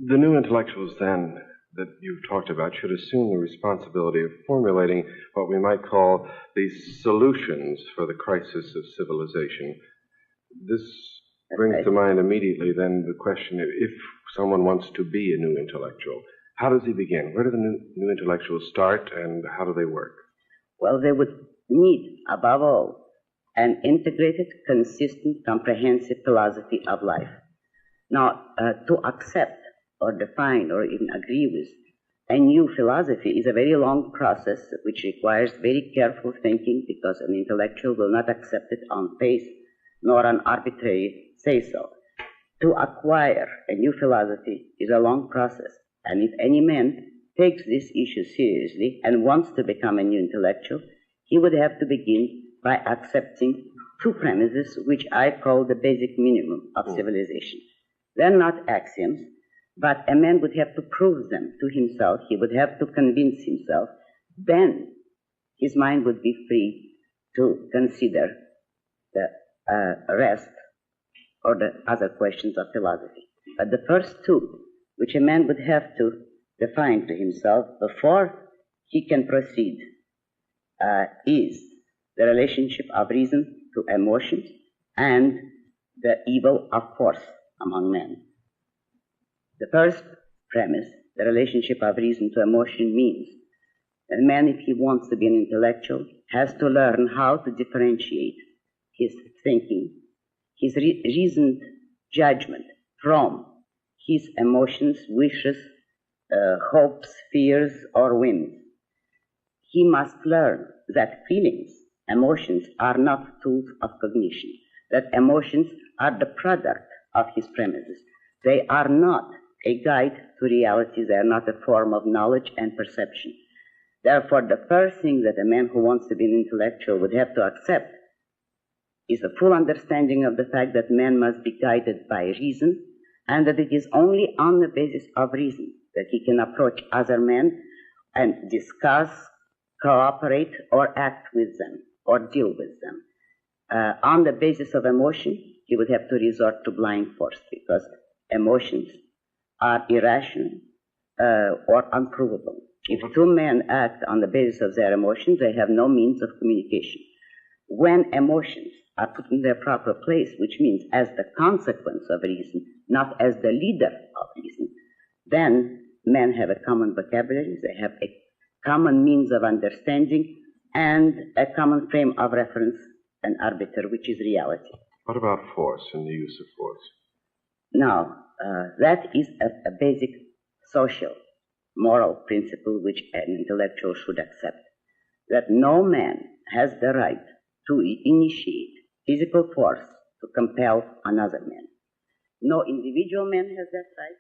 The new intellectuals, then, that you've talked about should assume the responsibility of formulating what we might call the solutions for the crisis of civilization. This brings to mind immediately, then, the question, if someone wants to be a new intellectual, how does he begin? Where do the new intellectuals start, and how do they work? Well, they would need, above all, an integrated, consistent, comprehensive philosophy of life. Now, to accept or define or even agree with a new philosophy is a very long process which requires very careful thinking, because an intellectual will not accept it on faith nor on arbitrary say-so. To acquire a new philosophy is a long process, and if any man takes this issue seriously and wants to become a new intellectual, he would have to begin by accepting two premises which I call the basic minimum of civilization. They're not axioms, but a man would have to prove them to himself. He would have to convince himself. Then his mind would be free to consider the rest or the other questions of philosophy. But the first two, which a man would have to define to himself before he can proceed, is the relationship of reason to emotions and the evil of force among men. The first premise, the relationship of reason to emotion, means that a man, if he wants to be an intellectual, has to learn how to differentiate his thinking, his reasoned judgment from his emotions, wishes, hopes, fears, or whims. He must learn that feelings, emotions, are not tools of cognition, that emotions are the product of his premises. They are not a guide to reality. They are not a form of knowledge and perception. Therefore, the first thing that a man who wants to be an intellectual would have to accept is a full understanding of the fact that man must be guided by reason, and that it is only on the basis of reason that he can approach other men and discuss, cooperate, or act with them, or deal with them. On the basis of emotion, he would have to resort to blind force, because emotions are irrational or unprovable. If two men act on the basis of their emotions, they have no means of communication. When emotions are put in their proper place, which means as the consequence of reason, not as the leader of reason, then men have a common vocabulary, they have a common means of understanding, and a common frame of reference and arbiter, which is reality. What about force and the use of force? Now, that is a basic social, moral principle which an intellectual should accept, that no man has the right to initiate physical force to compel another man. No individual man has that right,